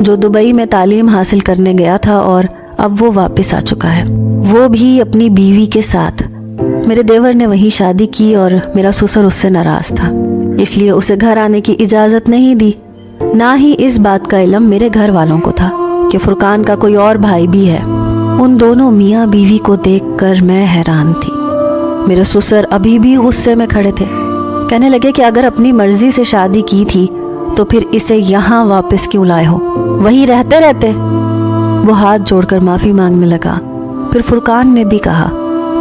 جو دبئی میں تعلیم حاصل کرنے گیا تھا اور اب وہ واپس آ چکا ہے، وہ بھی اپنی بیوی کے ساتھ۔ میرے دیور نے وہیں شادی کی اور میرا سسر اس سے ناراض تھا، اس لیے اسے گھر آنے کی اجازت نہیں دی۔ نہ ہی اس بات کا علم میرے گھر والوں کو تھا کہ فرقان کا کوئی اور بھائی بھی ہے۔ ان دونوں میاں بیوی کو دیکھ کر میں حیران تھی۔ میرے سسر ابھی بھی غصے میں کھڑے تھے، کہنے لگے کہ اگر اپنی مرضی سے شادی کی تھی تو پھر اسے یہاں واپس کیوں لائے ہو، وہیں رہتے۔ وہ ہاتھ جوڑ کر معافی مانگنے لگا۔ پھر فرقان نے بھی کہا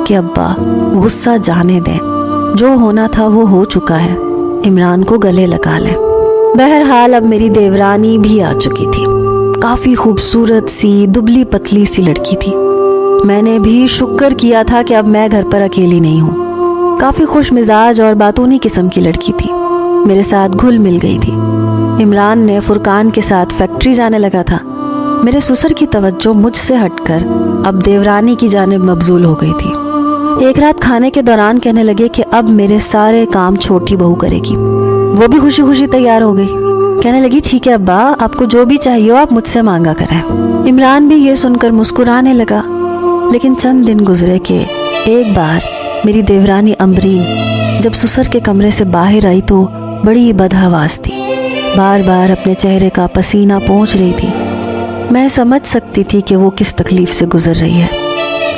کہ ابا غصہ جانے دیں، جو ہونا تھا وہ ہو چکا ہے، عمران کو گلے لگا لیں۔ بہرحال اب میری دیورانی بھی آ چکی تھی، کافی خوبصورت سی دبلی پتلی سی لڑکی تھی۔ میں نے بھی شکر کیا تھا کہ اب میں گھر پر اکیلی نہیں ہوں۔ کافی خوش مزاج اور باتونی قسم کی لڑکی تھی، میرے ساتھ گھل مل گئی تھی۔ عمران نے فرقان کے ساتھ فیکٹری جانے لگا تھا۔ میرے سسر کی توجہ مجھ سے ہٹ کر اب دیورانی کی جانب مبذول ہو گئی تھی۔ ایک رات کھانے کے دوران کہنے لگے کہ اب میرے سارے کام چھوٹی بہو کرے گی۔ وہ بھی خوشی خوشی تیار ہو گئی، کہنے لگی ٹھیک ہے ابا، آپ کو جو بھی چاہیے ہو آپ مجھ سے مانگا کریں۔ عمران بھی یہ سن کر مسکرانے لگا۔ لیکن چند دن گزرے کہ ایک بار میری دیورانی امبرین جب سسر کے کمرے سے باہر آئی تو بڑی بدحواس تھی، بار بار اپنے چہرے کا پسینہ پونچھ رہی تھی۔ میں سمجھ سکتی تھی کہ وہ کس تکلیف سے گزر رہی ہے۔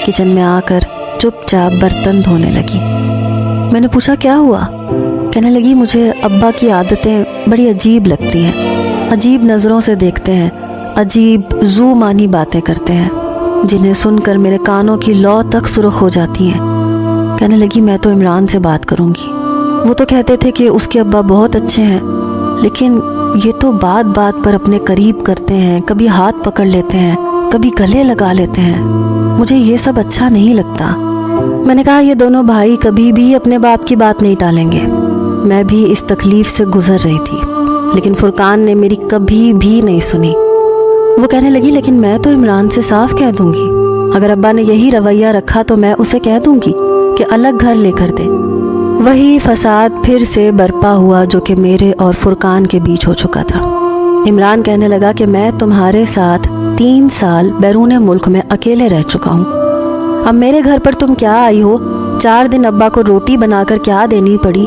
کچن میں آ کر چپ چاپ برتن دھونے لگی۔ میں نے پوچھا کیا ہوا؟ کہنے لگی مجھے ابا کی عادتیں بڑی عجیب لگتی ہیں، عجیب نظروں سے دیکھتے ہیں، عجیب ذو معنی باتیں کرتے ہیں، جنہیں سن کر میرے کانوں کی لو تک سرخ ہو جاتی ہیں۔ کہنے لگی میں تو عمران سے بات کروں گی، وہ تو کہتے تھے کہ اس کے ابا بہت اچھے ہیں، لیکن یہ تو بات بات پر اپنے قریب کرتے ہیں، کبھی ہاتھ پکڑ لیتے ہیں، کبھی گلے لگا لیتے ہیں، مجھے یہ سب اچھا نہیں لگتا۔ میں نے کہا یہ دونوں بھائی کبھی بھی اپنے باپ کی بات نہیں ٹالیں گے۔ میں بھی اس تکلیف سے گزر رہی تھی، لیکن فرقان نے میری کبھی بھی نہیں سنی۔ وہ کہنے لگی لیکن میں تو عمران سے صاف کہہ دوں گی، اگر ابا نے یہی رویہ رکھا تو میں اسے کہہ دوں گی کہ الگ گھر لے کر دے۔ وہی فساد پھر سے برپا ہوا جو کہ میرے اور فرقان کے بیچ ہو چکا تھا۔ عمران کہنے لگا کہ میں تمہارے ساتھ 3 سال بیرون ملک میں اکیلے رہ چکا ہوں، اب میرے گھر پر تم کیا آئی ہو؟ 4 دن ابا کو روٹی بنا کر کیا دینی پڑی؟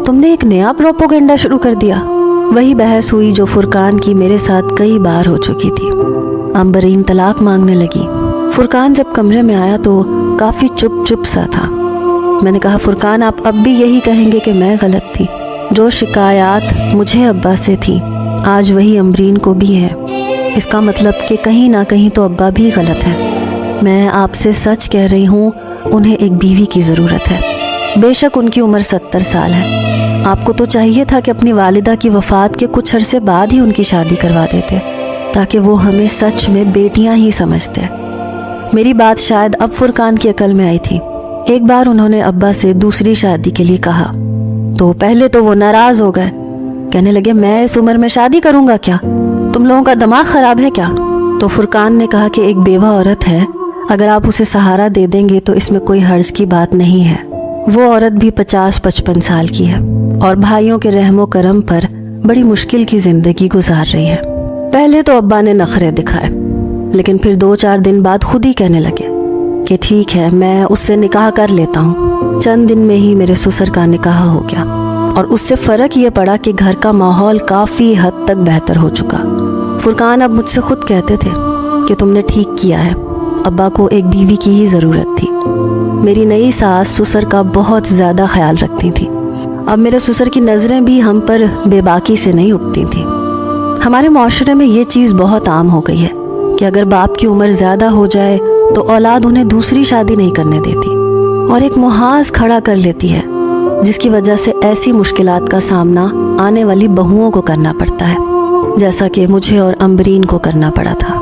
تم نے ایک نیا پروپوگنڈا شروع کر دیا۔ وہی بحث ہوئی جو فرقان کی میرے ساتھ کئی بار ہو چکی تھی۔ امبرین طلاق مانگنے لگی۔ فرقان جب کمرے میں آیا تو کافی چپ سا تھا۔ میں نے کہا فرقان آپ اب بھی یہی کہیں گے کہ میں غلط تھی؟ جو شکایات مجھے ابا سے تھی آج وہی امبرین کو بھی ہے، اس کا مطلب کہ کہیں نہ کہیں تو ابا بھی غلط ہے۔ میں آپ سے سچ کہہ رہی ہوں، انہیں ایک بیوی کی ضرورت ہے، بے شک ان کی عمر 70 سال ہے۔ آپ کو تو چاہیے تھا کہ اپنی والدہ کی وفات کے کچھ عرصے بعد ہی ان کی شادی کروا دیتے، تاکہ وہ ہمیں سچ میں بیٹیاں ہی سمجھتے۔ میری بات شاید اب فرقان کی عقل میں آئی تھی۔ ایک بار انہوں نے ابا سے دوسری شادی کے لیے کہا تو پہلے تو وہ ناراض ہو گئے، کہنے لگے میں اس عمر میں شادی کروں گا کیا؟ تم لوگوں کا دماغ خراب ہے کیا؟ تو فرقان نے کہا کہ ایک بیوہ عورت ہے، اگر آپ اسے سہارا دے دیں گے تو اس میں کوئی حرج کی بات نہیں ہے۔ وہ عورت بھی 50-55 سال کی ہے اور بھائیوں کے رحم و کرم پر بڑی مشکل کی زندگی گزار رہی ہے۔ پہلے تو ابا نے نخرے دکھائے، لیکن پھر 2-4 دن بعد خود ہی کہنے لگے کہ ٹھیک ہے میں اس سے نکاح کر لیتا ہوں۔ چند دن میں ہی میرے سسر کا نکاح ہو گیا اور اس سے فرق یہ پڑا کہ گھر کا ماحول کافی حد تک بہتر ہو چکا۔ فرقان اب مجھ سے خود کہتے تھے کہ تم نے ٹھیک کیا ہے، ابا کو ایک بیوی کی ہی ضرورت تھی۔ میری نئی ساس سسر کا بہت زیادہ خیال رکھتی تھی، اب میرے سسر کی نظریں بھی ہم پر بے باکی سے نہیں اٹھتی تھیں۔ ہمارے معاشرے میں یہ چیز بہت عام ہو گئی ہے کہ اگر باپ کی عمر زیادہ ہو جائے تو اولاد انہیں دوسری شادی نہیں کرنے دیتی اور ایک محاذ کھڑا کر لیتی ہے، جس کی وجہ سے ایسی مشکلات کا سامنا آنے والی بہوؤں کو کرنا پڑتا ہے، جیسا کہ مجھے اور امبرین کو کرنا پڑا تھا۔